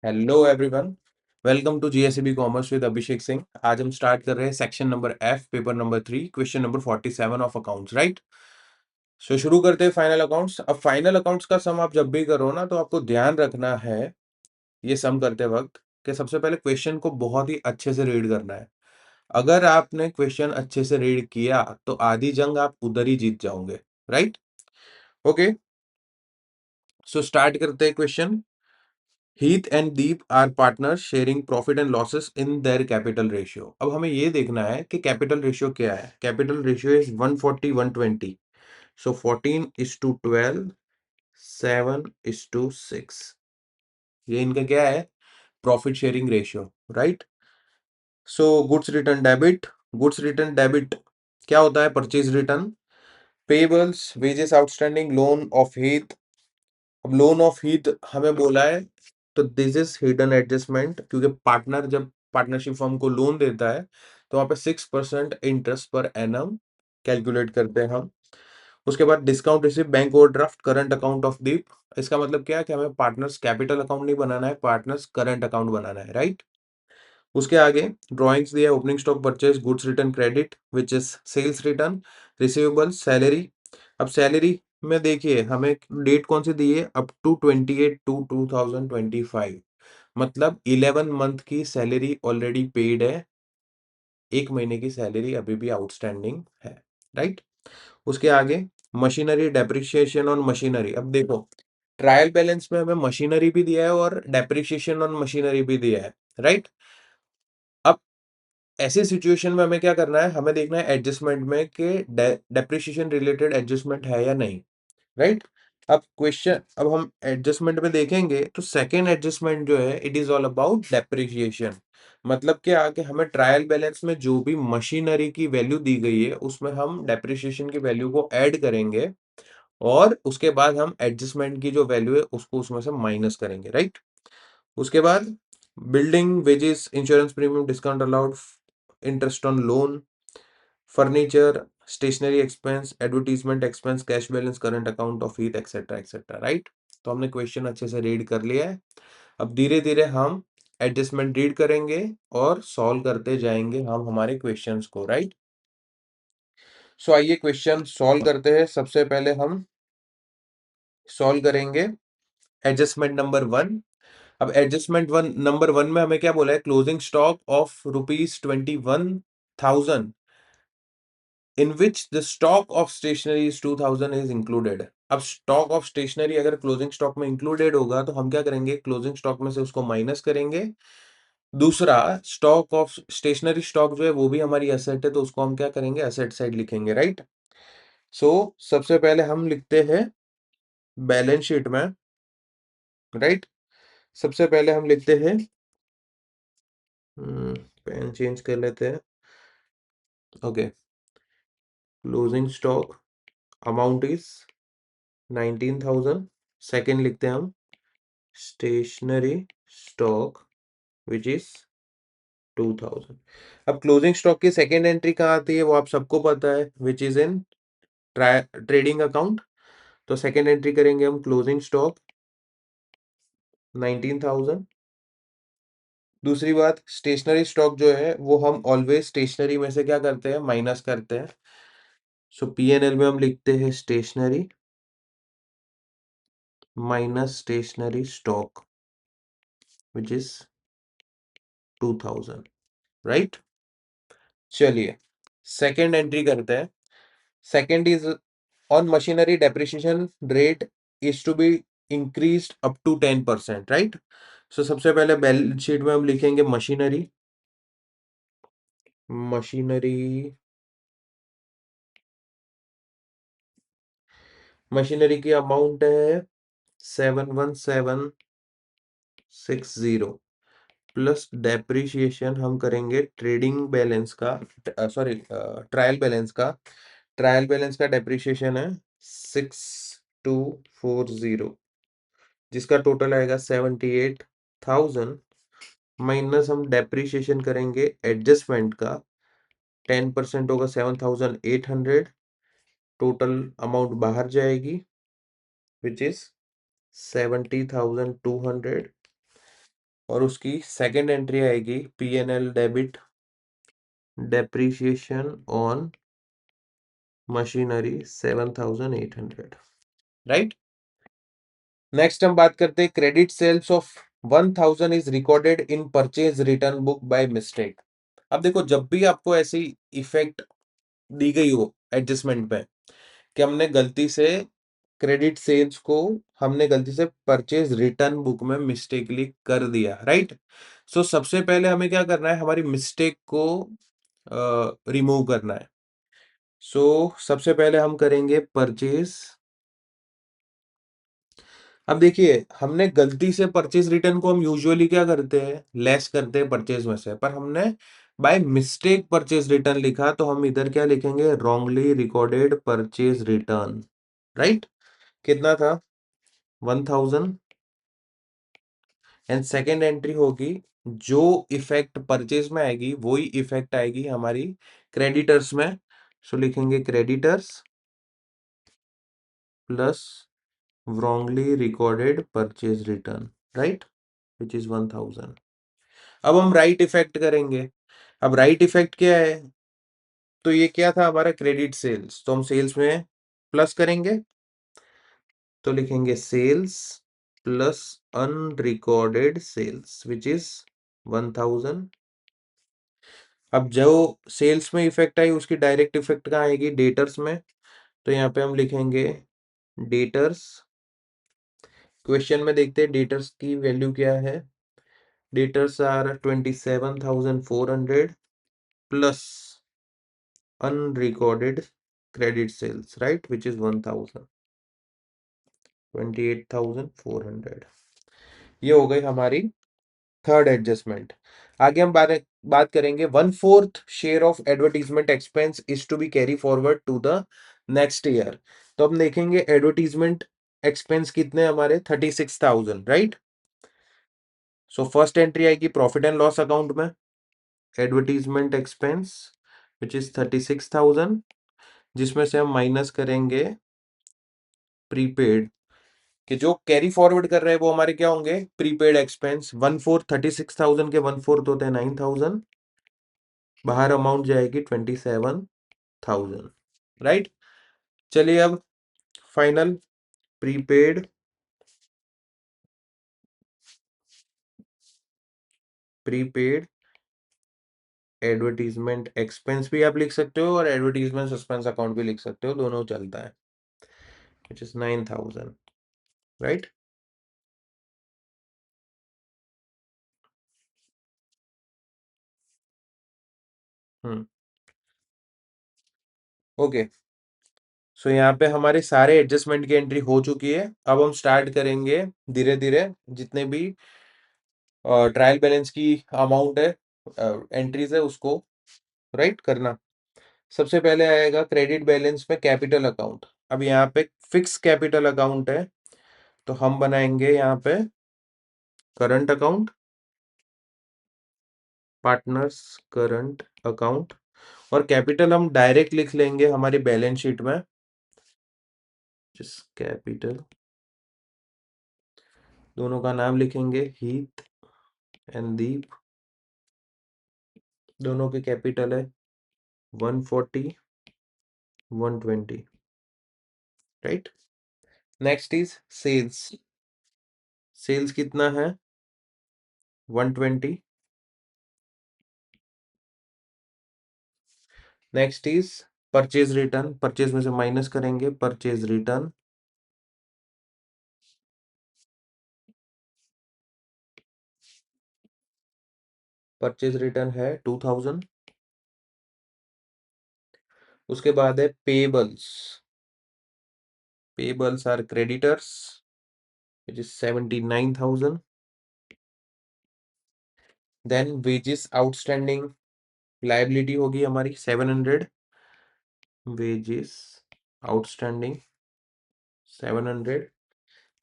Hello everyone. Welcome to GSEB commerce with Abhishek Singh. आज हम start कर रहे हैं section number F, paper number 3, question number 47 of accounts, right. So शुरू करते हैं फाइनल अकाउंट्स। अब फाइनल अकाउंट्स का सम आप जब भी करो ना, तो आपको ध्यान रखना है ये सम करते वक्त कि सबसे पहले क्वेश्चन को बहुत ही अच्छे से रीड करना है। अगर आपने क्वेश्चन अच्छे से रीड किया तो आधी जंग आप उधर ही जीत जाओगे, राइट। ओके, सो स्टार्ट करते हैं question. Heath and Deep are partners sharing profit and losses in their capital ratio. अब हमें ये देखना है कि कैपिटल रेशियो क्या है। Capital ratio is 140 120। सो 14:12, 7:6। ये इनका क्या है? Profit sharing ratio, right. So goods return debit क्या होता है? Purchase return, payables, wages outstanding, loan of Heath. अब लोन ऑफ हीथ हमें बोला है, तो दिस इज हिडन एडजस्टमेंट, क्योंकि पार्टनर जब पार्टनरशिप फर्म को लोन देता है तो वहां पे 6% इंटरेस्ट पर एनम कैलकुलेट करते हैं हम। उसके बाद discount receive bank overdraft current account of Deep. इसका मतलब क्या है कि हमें पार्टनर्स कैपिटल अकाउंट नहीं बनाना है, पार्टनर्स करंट अकाउंट बनाना है, राइट। उसके आगे ड्रॉइंग्स दिया, opening stock purchase, goods return credit which is sales return, receivables, salary. अब सैलरी में देखिए हमें डेट कौन सी दी है? Up to 28/2/2025। मतलब 11 मंथ की सैलरी ऑलरेडी पेड है, एक महीने की सैलरी अभी भी आउटस्टैंडिंग है, राइट। उसके आगे मशीनरी डेप्रिसिएशन ऑन मशीनरी। अब देखो ट्रायल बैलेंस में हमें मशीनरी भी दिया है और डेप्रिसिएशन ऑन मशीनरी भी दिया है, राइट। अब ऐसे सिचुएशन में हमें क्या करना है? हमें देखना है एडजस्टमेंट में कि डेप्रिसिएशन रिलेटेड एडजस्टमेंट है या नहीं, राइट। अब हम एडजस्टमेंट में देखेंगे तो सेकेंड एडजस्टमेंट जो है it is all about depreciation. मतलब क्या कि हमें ट्रायल बैलेंस में जो भी मशीनरी की वैल्यू दी गई है उसमें हम डेप्रिसिएशन की वैल्यू को ऐड करेंगे और उसके बाद हम एडजस्टमेंट की जो वैल्यू है उसको उसमें से माइनस करेंगे, राइट। उसके बाद building wages, insurance premium, discount allowed, interest on loan, furniture, stationery expense, advertisement expense, cash balance, current account of Heath, etcetera etcetera, right. तो हमने क्वेश्चन अच्छे से रीड कर लिया है। अब धीरे धीरे हम एडजस्टमेंट रीड करेंगे और सॉल्व करते जाएंगे हम हमारे क्वेश्चंस को, राइट। सो आइए क्वेश्चन सॉल्व करते हैं। सबसे पहले हम सॉल्व करेंगे एडजस्टमेंट नंबर 1। अब एडजस्टमेंट नंबर 1 में हमें क्या बोला है? Closing stock of ₹21,000 in which the stock of stationery is 2000 is included। अब स्टॉक ऑफ स्टेशनरी अगर क्लोजिंग स्टॉक में इंक्लूडेड होगा तो हम क्या करेंगे? क्लोजिंग स्टॉक में से उसको माइनस करेंगे। दूसरा, स्टॉक ऑफ स्टेशनरी स्टॉक जो है वो भी हमारी एसेट है, तो उसको हम क्या करेंगे? एसेट साइड लिखेंगे, राइट। सो सबसे पहले हम लिखते हैं बैलेंस शीट में, राइट। सबसे पहले हम लिखते हैं, पेन चेंज कर लेते हैं। Okay, closing stock amount is 19,000। Second लिखते हैं हम स्टेशनरी स्टॉक विच इज 2000। अब क्लोजिंग स्टॉक की सेकेंड एंट्री कहाँ आती है वो आप सबको पता है, which is in trading account. तो सेकेंड एंट्री करेंगे हम क्लोजिंग स्टॉक 19,000। दूसरी बात, स्टेशनरी स्टॉक जो है वो हम ऑलवेज स्टेशनरी में से क्या करते हैं? माइनस करते हैं। सो पीएनएल में हम लिखते हैं stationery minus stationery stock which is 2000, right. चलिए सेकेंड एंट्री करते हैं। Second is on machinery depreciation rate is to be increased up to 10%, right. So सबसे पहले बैलेंस शीट में हम लिखेंगे मशीनरी मशीनरी मशीनरी की अमाउंट है 71760 प्लस डेप्रिसिएशन हम करेंगे ट्रेडिंग बैलेंस का, सॉरी ट्रायल बैलेंस का। ट्रायल बैलेंस का डेप्रिसिएशन है 6240, जिसका टोटल आएगा 78,000। माइनस हम डेप्रिसिएशन करेंगे एडजस्टमेंट का, 10% होगा 7,800। टोटल अमाउंट बाहर जाएगी विच इज 70,200। और उसकी सेकंड एंट्री आएगी P&L debit depreciation on machinery 7,800, right. Next हम बात करते हैं credit sales of 1,000 is recorded in purchase return book by mistake. अब देखो, जब भी आपको ऐसी इफेक्ट दी गई हो एडजस्टमेंट में कि हमने गलती से क्रेडिट सेल्स को हमने गलती से परचेज रिटर्न बुक में मिस्टेकली कर दिया, राइट। सो सबसे पहले हमें क्या करना है, हमारी मिस्टेक को रिमूव करना है। सो सबसे पहले हम करेंगे परचेज। अब देखिए, हमने गलती से परचेज रिटर्न को हम यूजुअली क्या करते हैं, लेस करते हैं परचेज में से, पर हमने बाय मिस्टेक परचेज रिटर्न लिखा, तो हम इधर क्या लिखेंगे, wrongly recorded purchase return, right. कितना था, 1,000। एंड सेकेंड एंट्री होगी, जो इफेक्ट परचेज में आएगी वही इफेक्ट आएगी हमारी क्रेडिटर्स में। सो लिखेंगे creditors plus wrongly recorded purchase return, right, which is 1,000। अब हम राइट इफेक्ट करेंगे। अब राइट इफेक्ट क्या है, तो ये क्या था हमारा क्रेडिट सेल्स, तो हम सेल्स में प्लस करेंगे, तो लिखेंगे sales plus unrecorded sales which is 1,000। अब जो सेल्स में इफेक्ट आई उसकी डायरेक्ट इफेक्ट कहाँ आएगी, डेटर्स में, तो यहाँ पे हम लिखेंगे डेटर्स। क्वेश्चन में देखते हैं डेटर्स की वैल्यू क्या है। Debtors are 27,400 plus unrecorded credit sales, right, which is 1,000, 28,400। ये हो गई हमारी थर्ड एडजस्टमेंट। आगे हम बात करेंगे 1/4 share of advertisement expense is to be carry forward to the next year. तो हम देखेंगे एडवर्टीजमेंट एक्सपेंस कितने हमारे, 36,000, राइट। सो फर्स्ट एंट्री आएगी प्रॉफिट एंड लॉस अकाउंट में, एडवर्टीजमेंट एक्सपेंस विच इज 36,000, जिसमें से हम माइनस करेंगे प्रीपेड, कि जो कैरी फॉरवर्ड कर रहे हैं वो हमारे क्या होंगे, प्रीपेड एक्सपेंस। 1/4 36,000 के 1/4 होते हैं 9,000, बाहर अमाउंट जाएगी 27,000, राइट। चलिए अब final prepaid prepaid advertisement expense भी आप लिख सकते हो और एडवर्टीजमेंट सस्पेंस अकाउंट भी लिख सकते हो, दोनों चलता है, विच इज 9,000, राइट। ओके, सो यहाँ पे हमारे सारे एडजस्टमेंट की एंट्री हो चुकी है। अब हम स्टार्ट करेंगे धीरे धीरे जितने भी ट्रायल बैलेंस की अमाउंट है, एंट्रीज है, उसको राइट करना। सबसे पहले आएगा क्रेडिट बैलेंस में कैपिटल अकाउंट। अब यहाँ पे फिक्स कैपिटल अकाउंट है, तो हम बनाएंगे यहाँ पे current account, partners current account, और कैपिटल हम डायरेक्ट लिख लेंगे हमारी बैलेंस शीट में, जिस कैपिटल, दोनों का नाम लिखेंगे हीत एंड दीप, दोनों के कैपिटल है 140 120, right. Next is sales, sales कितना है 120। Next is purchase return, purchase में से माइनस करेंगे परचेज रिटर्न, परचेज रिटर्न है 2,000। उसके बाद है payables, payables are creditors which is 79,000। Then wages outstanding liability होगी हमारी 700, wages outstanding 700।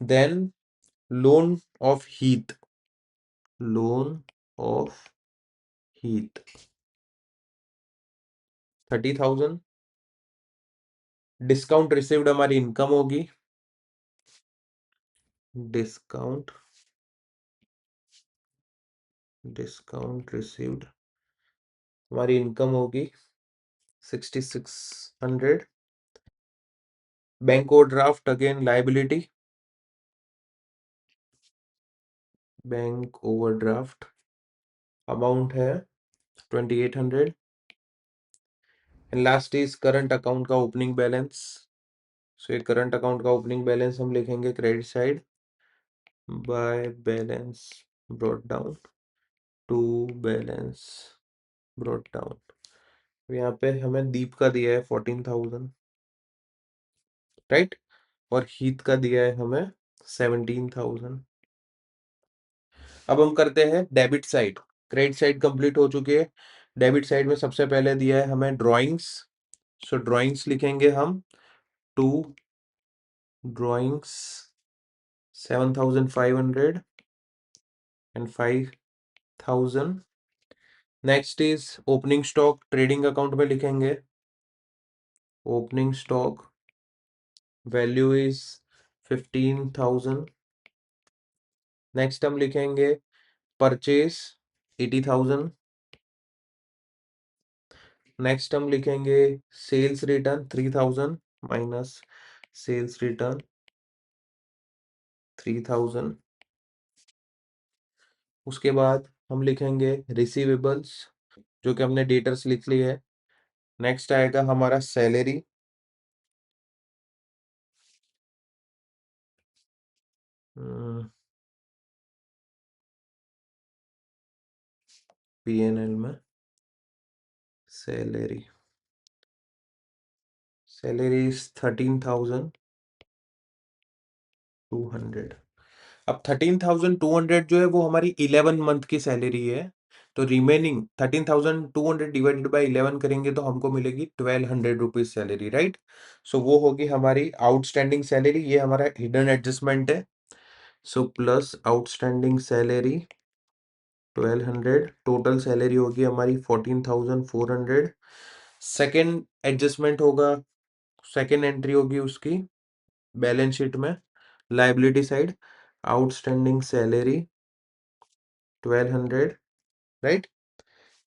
Then loan of Heath, loan of Heath 30,000। Discount received हमारी इनकम होगी, डिस्काउंट डिस्काउंट रिसीव्ड, हमारी इनकम होगी 6600। Bank overdraft again liability, bank overdraft amount है 2800। And last is current account का opening balance. सो ये करंट अकाउंट का opening balance हम लिखेंगे credit side by balance brought down to balance brought down. यहाँ पे हमें दीप का दिया है 14,000, राइट, और हीत का दिया है हमें 17,000। अब हम करते हैं debit side. Credit side complete हो चुकी है। डेबिट साइड में सबसे पहले दिया है हमें ड्राइंग्स। सो ड्राइंग्स लिखेंगे हम to drawings 7,500 and 5,000। Next is opening stock, trading account में लिखेंगे opening stock value is 15,000। Next हम लिखेंगे परचेज 80,000। नेक्स्ट हम लिखेंगे sales return 3,000 minus sales return 3,000। उसके बाद हम लिखेंगे रिसीवेबल्स, जो कि हमने डेटर्स लिख ली है। नेक्स्ट आएगा हमारा सैलरी, पीएनएल में सैलरी, सैलरी इज 13,200। अब 13,200 जो है वो हमारी 11 मंथ की सैलरी है। तो रिमेनिंग 13,200 डिवाइडेड बाय 11 करेंगे तो हमको मिलेगी 1,200 रुपीज सैलरी, राइट। सो वो होगी हमारी आउटस्टैंडिंग सैलरी। ये हमारा हिडन एडजस्टमेंट है। So plus outstanding salary 1,200, total salary होगी हमारी 14,400। सेकेंड एडजस्टमेंट होगा, सेकेंड एंट्री होगी उसकी बैलेंस शीट में liability side, outstanding salary 1,200, right.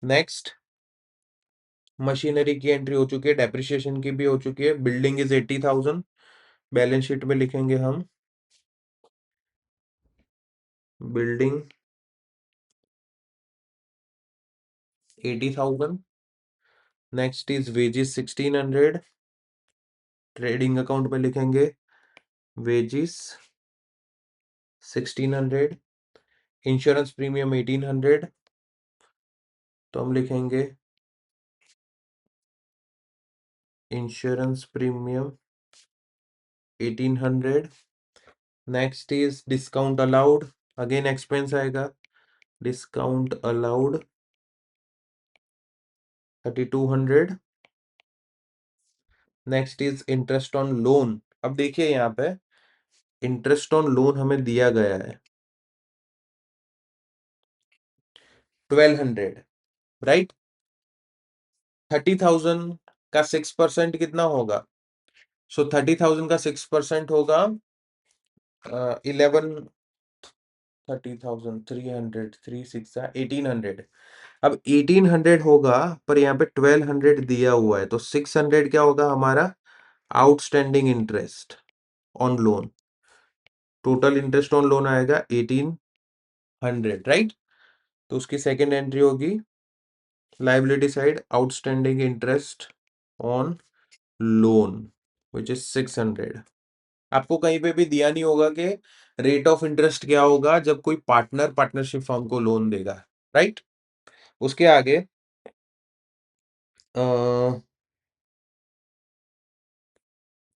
Next machinery की एंट्री हो चुकी है, डेप्रिसिएशन की भी हो चुकी है। बिल्डिंग इज 80,000, बैलेंस शीट में लिखेंगे हम building 80,000। Next is wages 1,600, trading account में लिखेंगे वेजेस 1,600। इंश्योरेंस प्रीमियम 1,800, तो हम लिखेंगे insurance premium 1,800। Next is discount allowed, again expense आएगा, discount allowed 3,200। Next is interest on loan. अब देखिए यहाँ पे इंटरेस्ट ऑन लोन हमें दिया गया है 1,200, राइट। 30,000 का 6% कितना होगा? सो 30,000 का 6% होगा 11, 30,000 300 3 6 1,800। अब 1,800 होगा, पर यहाँ पे 1,200 दिया हुआ है, तो 600 क्या होगा हमारा outstanding interest on loan. Total interest on loan आएगा 1,800, राइट। तो उसकी सेकेंड एंट्री होगी liability side outstanding interest on loan which is 600। आपको कहीं पे भी दिया नहीं होगा कि रेट ऑफ इंटरेस्ट क्या होगा जब कोई पार्टनरशिप फर्म को लोन देगा, राइट। उसके आगे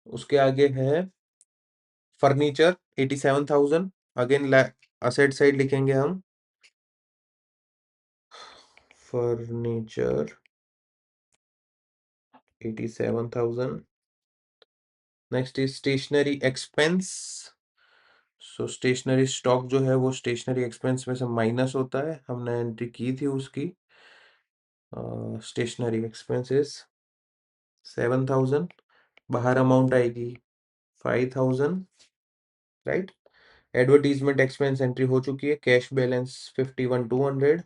उसके आगे है फर्नीचर 87,000। अगेन असेट साइड लिखेंगे हम furniture 87,000। Next is stationery expense. So stationery stock जो है वो स्टेशनरी एक्सपेंस में से माइनस होता है, हमने एंट्री की थी उसकी। स्टेशनरी एक्सपेंसेस 7,000, बाहर अमाउंट आएगी 5,000, राइट। एडवर्टीजमेंट एक्सपेंस एंट्री हो चुकी है। Cash balance 51,200,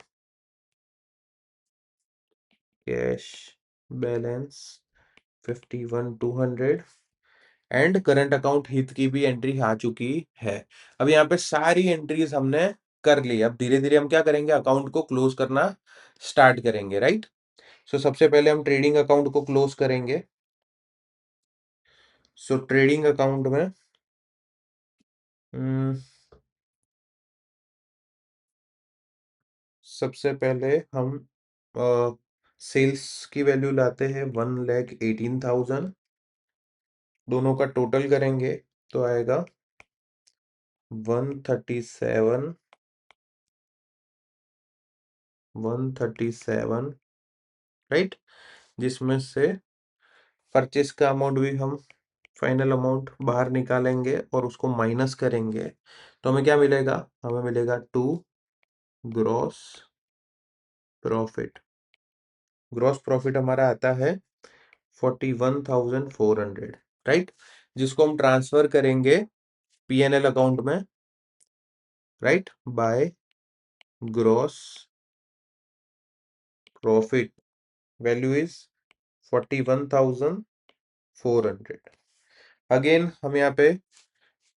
cash balance 51,200 and current account हित की भी एंट्री आ चुकी है। अब यहाँ पे सारी एंट्रीज हमने कर ली। अब धीरे धीरे हम क्या करेंगे, अकाउंट को क्लोज करना स्टार्ट करेंगे, राइट। सो सबसे पहले हम ट्रेडिंग अकाउंट को क्लोज करेंगे। सो ट्रेडिंग अकाउंट में सबसे पहले हम सेल्स की वैल्यू लाते हैं 1,18,000, दोनों का टोटल करेंगे तो आएगा 137, राइट। जिसमें से परचेस का अमाउंट भी हम फाइनल अमाउंट बाहर निकालेंगे और उसको माइनस करेंगे तो हमें क्या मिलेगा, हमें मिलेगा 2 ग्रॉस प्रॉफिट। ग्रॉस प्रॉफिट हमारा आता है 41,400, राइट। जिसको हम ट्रांसफर करेंगे पीएनएल अकाउंट में, right, by gross profit value is 41,400। Again हम यहाँ पे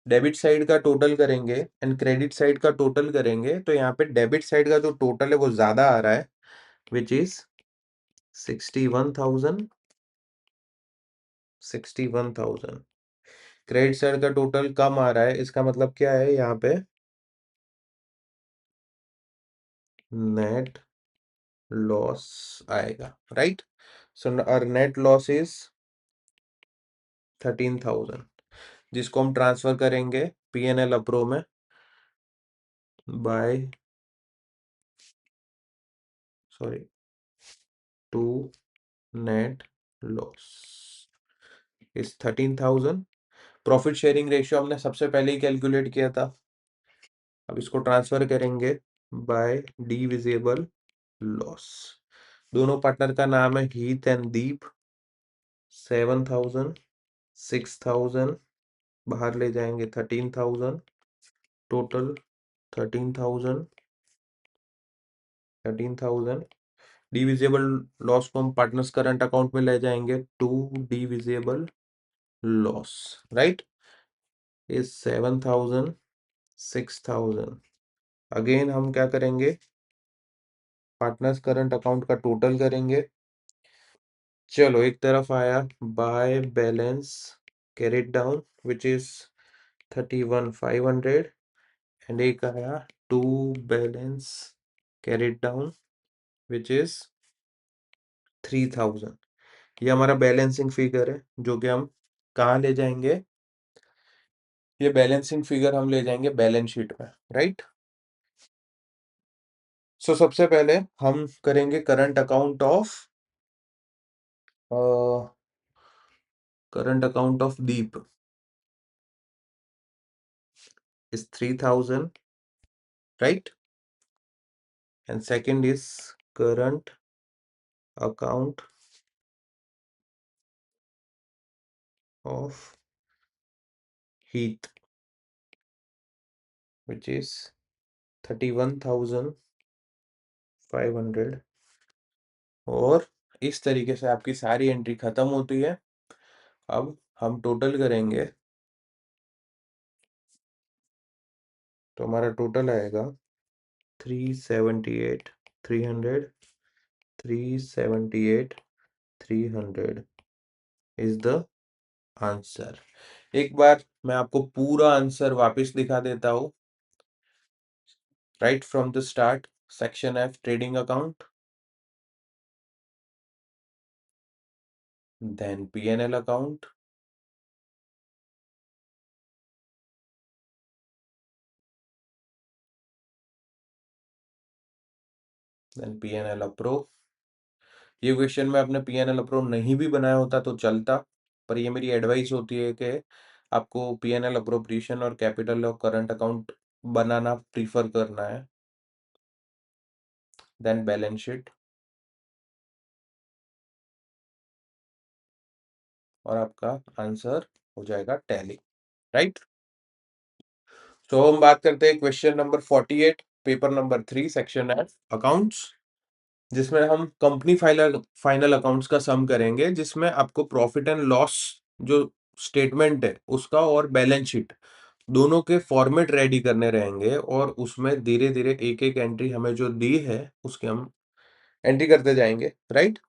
डेबिट साइड का टोटल करेंगे एंड क्रेडिट साइड का टोटल करेंगे तो यहाँ पे डेबिट साइड का जो टोटल है वो ज्यादा आ रहा है, विच इज 61,000। क्रेडिट साइड का टोटल कम आ रहा है, इसका मतलब क्या है, यहाँ पे नेट लॉस आएगा, राइट। सो और नेट लॉस इज 13,000, जिसको हम ट्रांसफर करेंगे पीएनएल अप्रो में by sorry to net loss is 13,000। Profit sharing ratio हमने सबसे पहले ही कैलकुलेट किया था। अब इसको ट्रांसफर करेंगे बाय डिविजिबल लॉस। दोनों पार्टनर का नाम है हीत एंड दीप। 7,000, 6,000 बाहर ले जाएंगे 13,000, टोटल 13,000, 13,000। डिविजिबल लॉस को हम पार्टनर्स करंट अकाउंट में ले जाएंगे, to divisible loss, right, is 7,000, 6,000। Again हम क्या करेंगे, पार्टनर्स करंट अकाउंट का टोटल करेंगे। चलो एक तरफ आया by balance carried down which is 31,500 and एक आया to balance carried down which is 3,000। ये हमारा बैलेंसिंग फिगर है जो कि हम कहाँ ले जाएंगे, ये बैलेंसिंग फिगर हम ले जाएंगे बैलेंस शीट में, राइट। सो सबसे पहले हम करेंगे current account of current account of Deep is 3,000, right, and second is current account of Heath which is 31,500। और इस तरीके से आपकी सारी एंट्री खत्म होती है। अब हम टोटल करेंगे तो हमारा टोटल आएगा 378, 300, 378, 300 इज द आंसर। एक बार मैं आपको पूरा आंसर वापस दिखा देता हूँ। Right from the start, section F trading account, then P&L account, then P&L approve. ये क्वेश्चन में अपने P&L अप्रूव नहीं भी बनाया होता तो चलता, पर ये मेरी एडवाइस होती है कि आपको P&L अप्रोप्रिएशन और कैपिटल और करंट अकाउंट बनाना प्रीफर करना है, देन बैलेंस शीट, और आपका आंसर हो जाएगा टैली, राइट। तो हम बात करते हैं question number 48 paper number 3 section F accounts, जिसमें हम कंपनी फाइनल फाइनल अकाउंट्स का सम करेंगे, जिसमें आपको प्रॉफिट एंड लॉस जो स्टेटमेंट है उसका और बैलेंस शीट दोनों के फॉर्मेट रेडी करने रहेंगे, और उसमें धीरे धीरे एक एक एंट्री हमें जो दी है उसके हम एंट्री करते जाएंगे, राइट।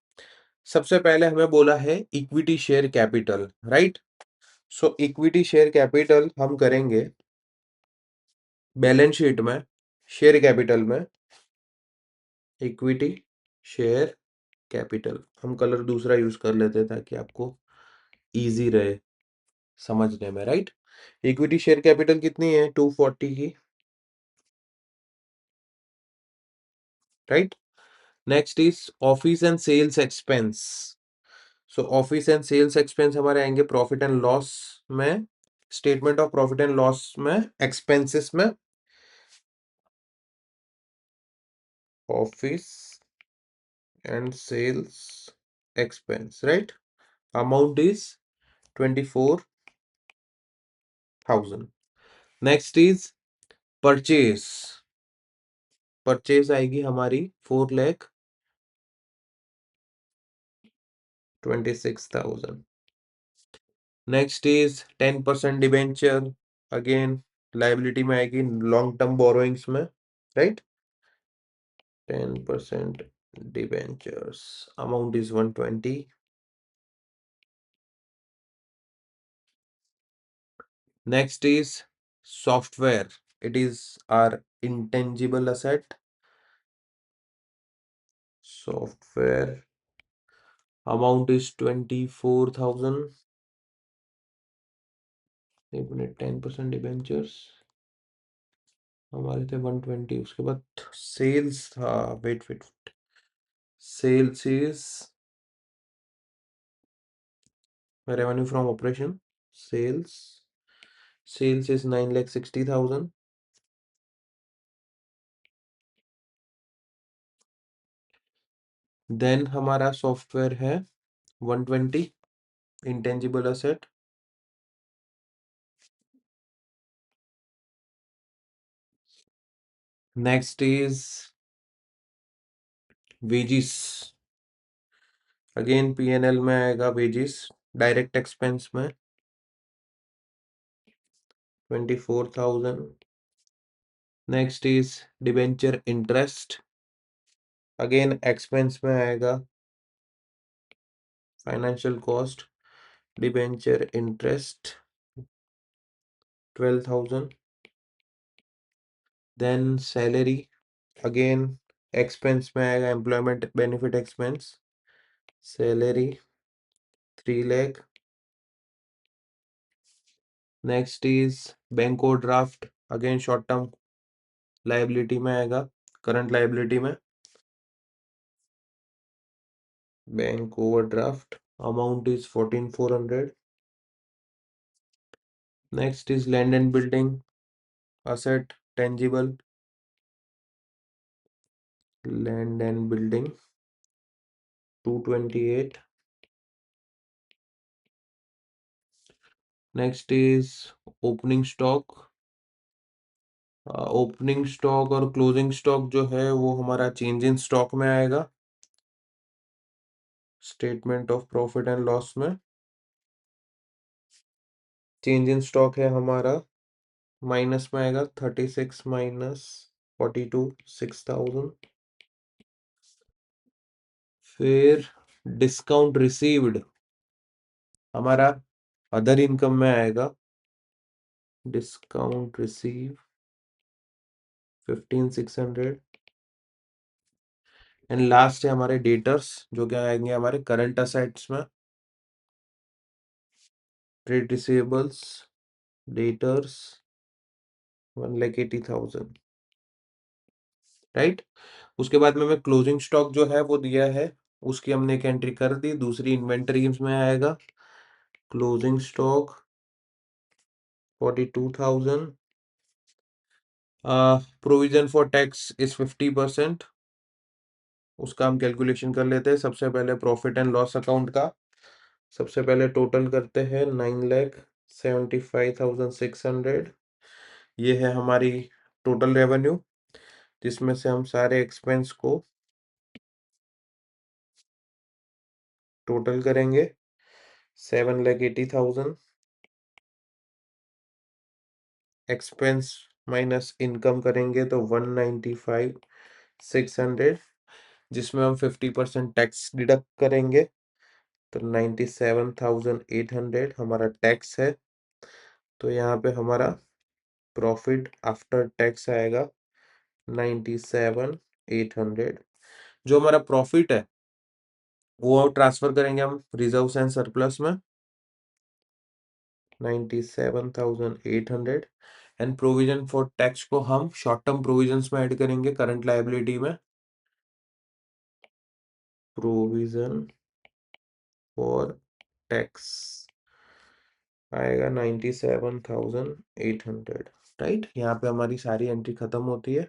सबसे पहले हमें बोला है इक्विटी शेयर कैपिटल, राइट। सो इक्विटी शेयर कैपिटल हम करेंगे बैलेंस शीट में, शेयर कैपिटल में इक्विटी शेयर कैपिटल, हम कलर दूसरा यूज कर लेते हैं ताकि आपको इजी रहे समझने में, राइट। इक्विटी शेयर कैपिटल कितनी है 240 की, right. Next is office and sales expense. So office and sales expense हमारे आएंगे प्रॉफिट एंड लॉस में, statement of profit and loss में, एक्सपेंसेस में, office and sales expense, right? Amount is 24,000. Next is purchase. Purchase आएगी हमारी 4,26,000. Next is 10% debenture, again liability में आएगी long term borrowings में, right. 10% debentures, amount is 120. Next is software. It is our intangible asset. Software amount is 24,000. एक minute, 10% debentures हमारे थे 120, उसके बाद सेल्स था, wait wait, sales is revenue from operation, sales sales is 9,60,000. Then हमारा software है 120 intangible asset. Next is wages, again PNL में आएगा वेजिस, डायरेक्ट एक्सपेंस में 24,000. Next is debenture interest, again expense में आएगा, financial cost debenture interest 12,000. Then salary, again expense में आएगा, employment benefit expense, salary 3 lakh. Next is bank overdraft, again short term liability में आएगा, current liability में, bank overdraft amount is 14,400. Next is land and building asset tangible, land and building 228. Next is opening stock. Opening stock और closing stock जो है वो हमारा change in stock में आएगा, statement of profit and loss में. Change in stock है हमारा माइनस में आएगा, 36 माइनस 42, 6,000. फिर डिस्काउंट रिसीव्ड हमारा अदर इनकम में आएगा, डिस्काउंट रिसीव 15,600. एंड लास्ट है हमारे डेटर्स, जो क्या आएंगे हमारे करंट असेट्स में, ट्रेड रिसीवेबल्स डेटर्स 1,80,000, राइट। उसके बाद में क्लोजिंग स्टॉक जो है वो दिया है, उसकी हमने एक एंट्री कर दी, दूसरी इन्वेंटरी में आएगा, closing stock 42,000. Provision for tax is 50%, उसका हम कैलकुलेशन कर लेते हैं। सबसे पहले प्रॉफिट एंड लॉस अकाउंट का सबसे पहले टोटल करते हैं 9,75,600. ये है हमारी टोटल रेवेन्यू, जिसमें से हम सारे एक्सपेंस को टोटल करेंगे। 7,80,000 एक्सपेंस माइनस इनकम करेंगे तो 195,600, जिसमें हम 50% टैक्स डिडक्ट करेंगे तो 97,800 हमारा टैक्स है। तो यहाँ पे हमारा प्रॉफिट आफ्टर टैक्स आएगा 97,800। जो हमारा प्रॉफिट है वो ट्रांसफर करेंगे हम रिजर्व्स एंड सरप्लस में 97,800, एंड प्रोविजन फॉर टैक्स को हम शॉर्ट टर्म प्रोविजंस में ऐड करेंगे करंट लायबिलिटी में। प्रोविजन फॉर टैक्स आएगा 97,800, राइट। यहाँ पे हमारी सारी एंट्री खत्म होती है।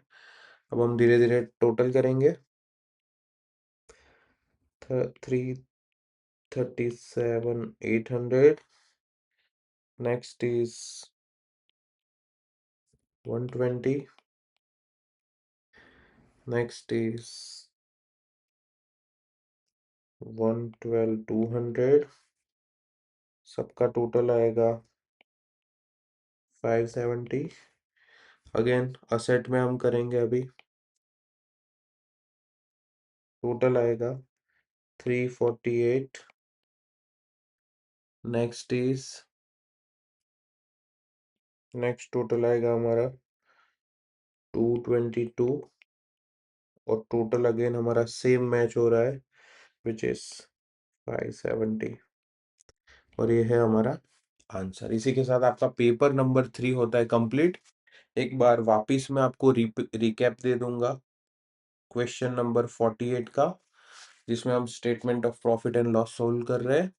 अब हम धीरे धीरे टोटल करेंगे। 337,800, नेक्स्ट इज 120, नेक्स्ट इज 112,200, सबका टोटल आएगा 570। अगेन असेट में हम करेंगे अभी, टोटल आएगा 348, नेक्स्ट इज नेक्स्ट टोटल आएगा हमारा 222, और टोटल अगेन हमारा सेम मैच हो रहा है विच इज 570, और ये है हमारा आंसर। इसी के साथ आपका पेपर नंबर 3 होता है कंप्लीट। एक बार वापिस मैं आपको रिकैप दे दूंगा क्वेश्चन नंबर 48 का, जिसमें हम statement of profit and loss solve कर रहे हैं।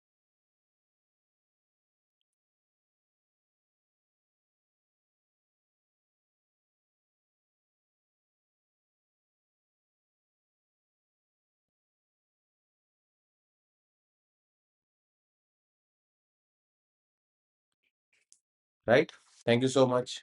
Right, thank you so much.